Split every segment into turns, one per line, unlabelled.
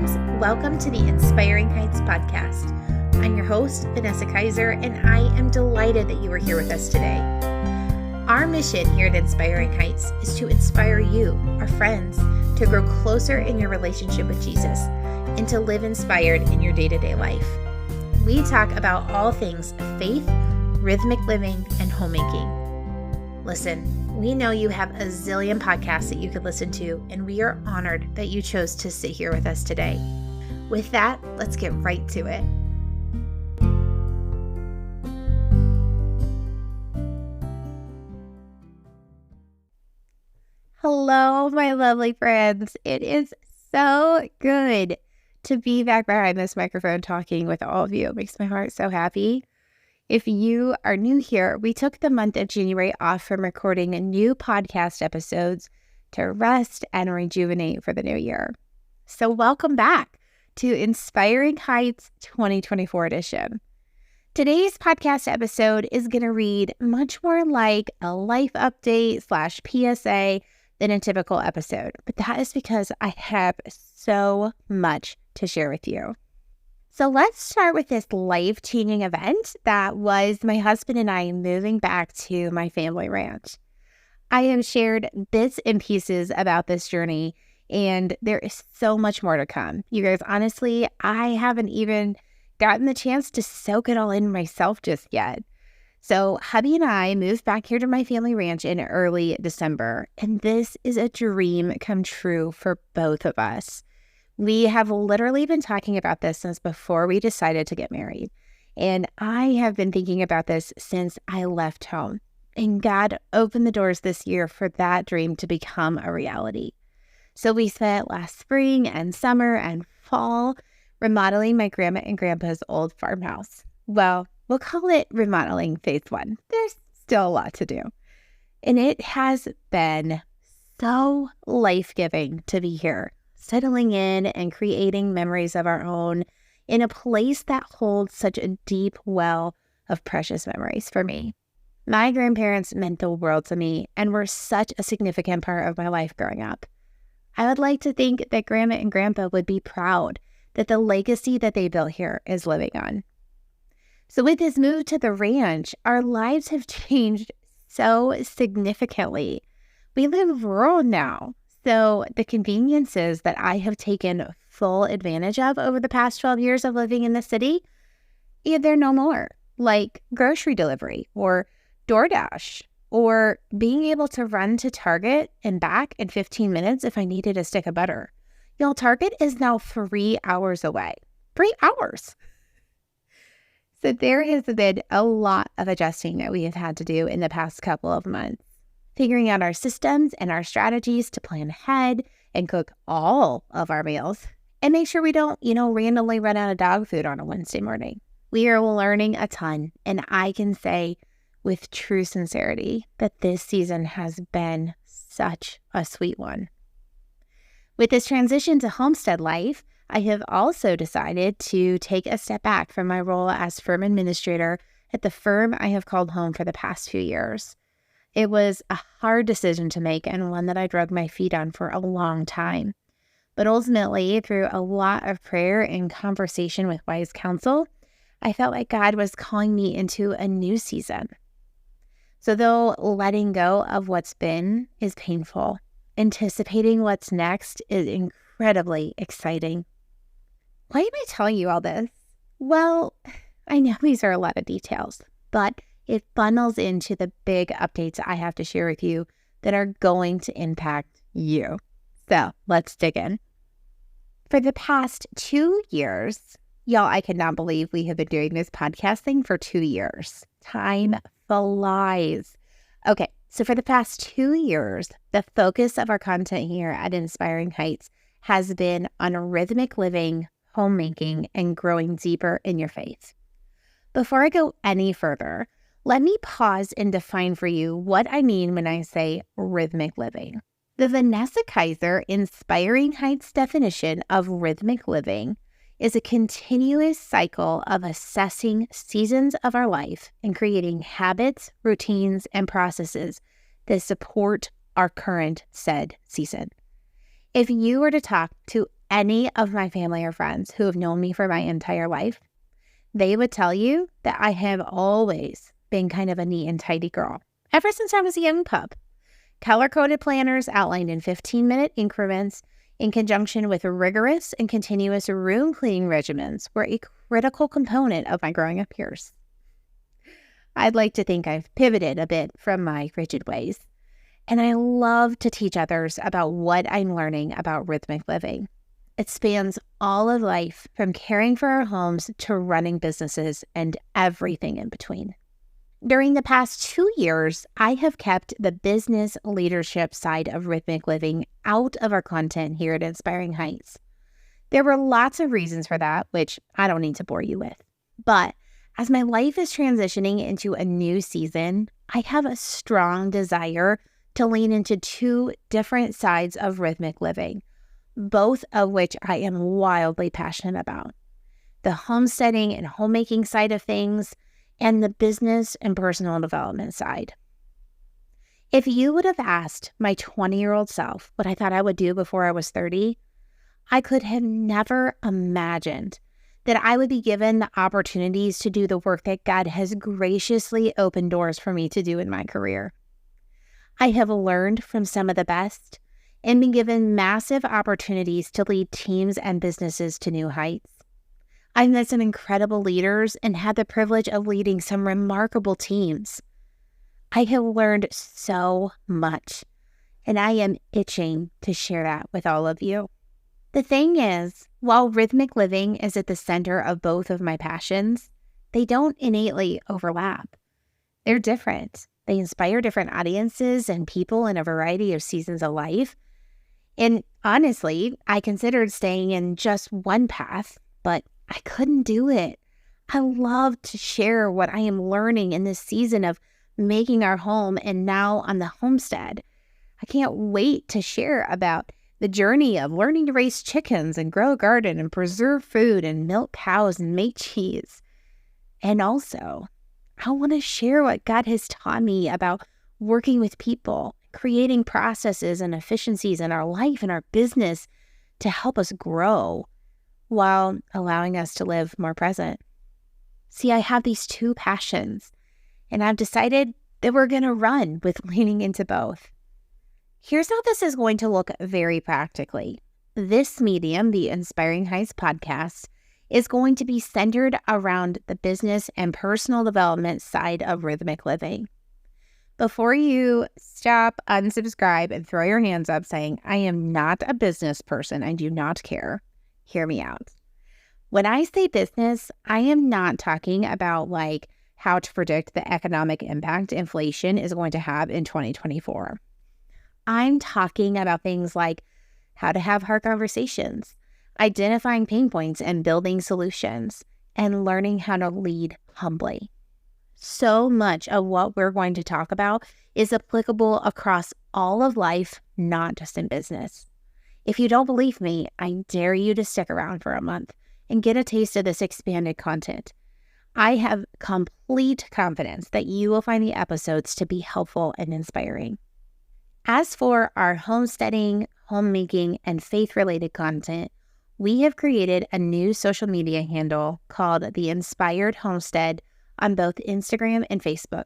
friends. Welcome to the Inspiring Heights podcast. I'm your host, Vanessa Kaiser, and I am delighted that you are here with us today. Our mission here at Inspiring Heights is to inspire you, our friends, to grow closer in your relationship with Jesus and to live inspired in your day-to-day life. We talk about all things faith, rhythmic living, and homemaking. Listen, we know you have a zillion podcasts that you could listen to, and we are honored that you chose to sit here with us today. With that, let's get right to it. Hello, my lovely friends. It is so good to be back behind this microphone talking with all of you. It makes my heart so happy. If you are new here, we took the month of January off from recording new podcast episodes to rest and rejuvenate for the new year. So welcome back to Inspiring Heights 2024 edition. Today's podcast episode is going to read much more like a life update / PSA than a typical episode, but that is because I have so much to share with you. So let's start with this life-changing event that was my husband and I moving back to my family ranch. I have shared bits and pieces about this journey, and there is so much more to come. You guys, honestly, I haven't even gotten the chance to soak it all in myself just yet. So hubby and I moved back here to my family ranch in early December, and this is a dream come true for both of us. We have literally been talking about this since before we decided to get married. And I have been thinking about this since I left home. And God opened the doors this year for that dream to become a reality. So we spent last spring and summer and fall remodeling my grandma and grandpa's old farmhouse. Well, we'll call it remodeling phase 1. There's still a lot to do. And it has been so life-giving to be here, settling in and creating memories of our own in a place that holds such a deep well of precious memories for me. My grandparents meant the world to me and were such a significant part of my life growing up. I would like to think that Grandma and Grandpa would be proud that the legacy that they built here is living on. So with this move to the ranch, our lives have changed so significantly. We live rural now. So the conveniences that I have taken full advantage of over the past 12 years of living in the city, they're no more, like grocery delivery or DoorDash or being able to run to Target and back in 15 minutes if I needed a stick of butter. Y'all, Target is now 3 hours away. 3 hours. So there has been a lot of adjusting that we have had to do in the past couple of months. Figuring out our systems and our strategies to plan ahead and cook all of our meals and make sure we don't, randomly run out of dog food on a Wednesday morning. We are learning a ton, and I can say with true sincerity that this season has been such a sweet one. With this transition to homestead life, I have also decided to take a step back from my role as firm administrator at the firm I have called home for the past few years. It was a hard decision to make and one that I drug my feet on for a long time. But ultimately, through a lot of prayer and conversation with wise counsel, I felt like God was calling me into a new season. So though letting go of what's been is painful, anticipating what's next is incredibly exciting. Why am I telling you all this? Well, I know these are a lot of details, but it funnels into the big updates I have to share with you that are going to impact you. So let's dig in. For the past 2 years, y'all, I cannot believe we have been doing this podcast thing for 2 years. Time flies. Okay, so for the past 2 years, the focus of our content here at Inspiring Heights has been on rhythmic living, homemaking, and growing deeper in your faith. Before I go any further, let me pause and define for you what I mean when I say rhythmic living. The Vanessa Kaiser Inspiring Heights definition of rhythmic living is a continuous cycle of assessing seasons of our life and creating habits, routines, and processes that support our current said season. If you were to talk to any of my family or friends who have known me for my entire life, they would tell you that I have always been kind of a neat and tidy girl, ever since I was a young pup. Color-coded planners outlined in 15-minute increments in conjunction with rigorous and continuous room cleaning regimens were a critical component of my growing up years. I'd like to think I've pivoted a bit from my rigid ways, and I love to teach others about what I'm learning about rhythmic living. It spans all of life, from caring for our homes to running businesses and everything in between. During the past 2 years, I have kept the business leadership side of rhythmic living out of our content here at Inspiring Heights. There were lots of reasons for that, which I don't need to bore you with. But as my life is transitioning into a new season, I have a strong desire to lean into 2 different sides of rhythmic living, both of which I am wildly passionate about: the homesteading and homemaking side of things, and the business and personal development side. If you would have asked my 20-year-old self what I thought I would do before I was 30, I could have never imagined that I would be given the opportunities to do the work that God has graciously opened doors for me to do in my career. I have learned from some of the best and been given massive opportunities to lead teams and businesses to new heights. I've met some incredible leaders and had the privilege of leading some remarkable teams. I have learned so much, and I am itching to share that with all of you. The thing is, while rhythmic living is at the center of both of my passions, they don't innately overlap. They're different. They inspire different audiences and people in a variety of seasons of life. And honestly, I considered staying in just one path, but I couldn't do it. I love to share what I am learning in this season of making our home and now on the homestead. I can't wait to share about the journey of learning to raise chickens and grow a garden and preserve food and milk cows and make cheese. And also, I want to share what God has taught me about working with people, creating processes and efficiencies in our life and our business to help us grow, while allowing us to live more present. See, I have these 2 passions, and I've decided that we're going to run with leaning into both. Here's how this is going to look very practically. This medium, the Inspiring Heights podcast, is going to be centered around the business and personal development side of rhythmic living. Before you stop, unsubscribe, and throw your hands up saying, "I am not a business person, I do not care," hear me out. When I say business, I am not talking about like how to predict the economic impact inflation is going to have in 2024. I'm talking about things like how to have hard conversations, identifying pain points and building solutions, and learning how to lead humbly. So much of what we're going to talk about is applicable across all of life, not just in business. If you don't believe me, I dare you to stick around for a month and get a taste of this expanded content. I have complete confidence that you will find the episodes to be helpful and inspiring. As for our homesteading, homemaking, and faith-related content, we have created a new social media handle called the Inspired Homestead on both Instagram and Facebook.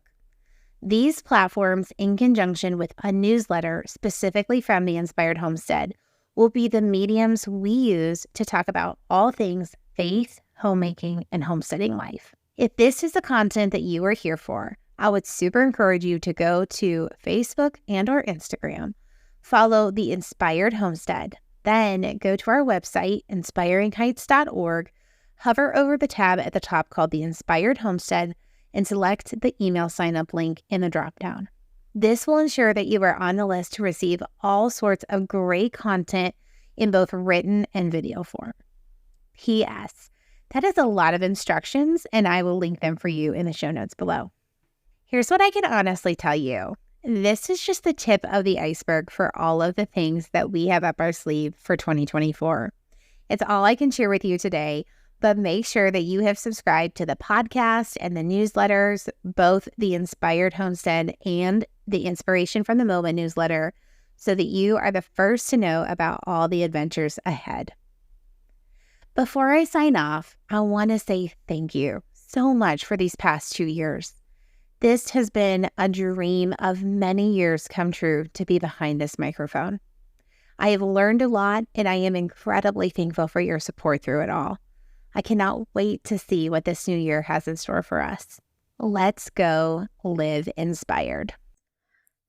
These platforms, in conjunction with a newsletter specifically from the Inspired Homestead, will be the mediums we use to talk about all things faith, homemaking, and homesteading life. If this is the content that you are here for, I would super encourage you to go to Facebook and or Instagram, follow the Inspired Homestead, then go to our website, inspiringheights.org, hover over the tab at the top called the Inspired Homestead, and select the email sign-up link in the dropdown. This will ensure that you are on the list to receive all sorts of great content in both written and video form. P.S. That is a lot of instructions, and I will link them for you in the show notes below. Here's what I can honestly tell you. This is just the tip of the iceberg for all of the things that we have up our sleeve for 2024. It's all I can share with you today, but make sure that you have subscribed to the podcast and the newsletters, both the Inspired Homestead and the Inspiration from the Moment newsletter, so that you are the first to know about all the adventures ahead. Before I sign off, I want to say thank you so much for these past 2 years. This has been a dream of many years come true to be behind this microphone. I have learned a lot, and I am incredibly thankful for your support through it all. I cannot wait to see what this new year has in store for us. Let's go live inspired.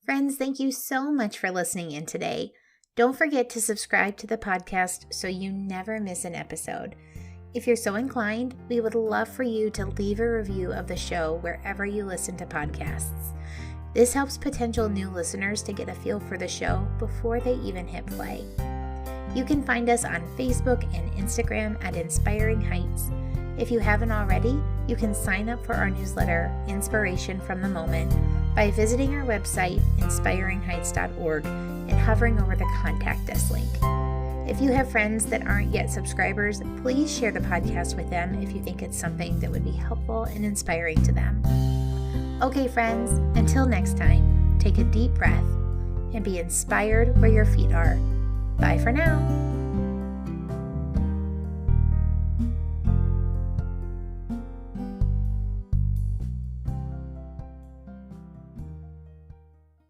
Friends, thank you so much for listening in today. Don't forget to subscribe to the podcast so you never miss an episode. If you're so inclined, we would love for you to leave a review of the show wherever you listen to podcasts. This helps potential new listeners to get a feel for the show before they even hit play. You can find us on Facebook and Instagram at Inspiring Heights. If you haven't already, you can sign up for our newsletter, Inspiration from the Moment, by visiting our website, inspiringheights.org, and hovering over the Contact Us link. If you have friends that aren't yet subscribers, please share the podcast with them if you think it's something that would be helpful and inspiring to them. Okay, friends, until next time, take a deep breath and be inspired where your feet are. Bye for now.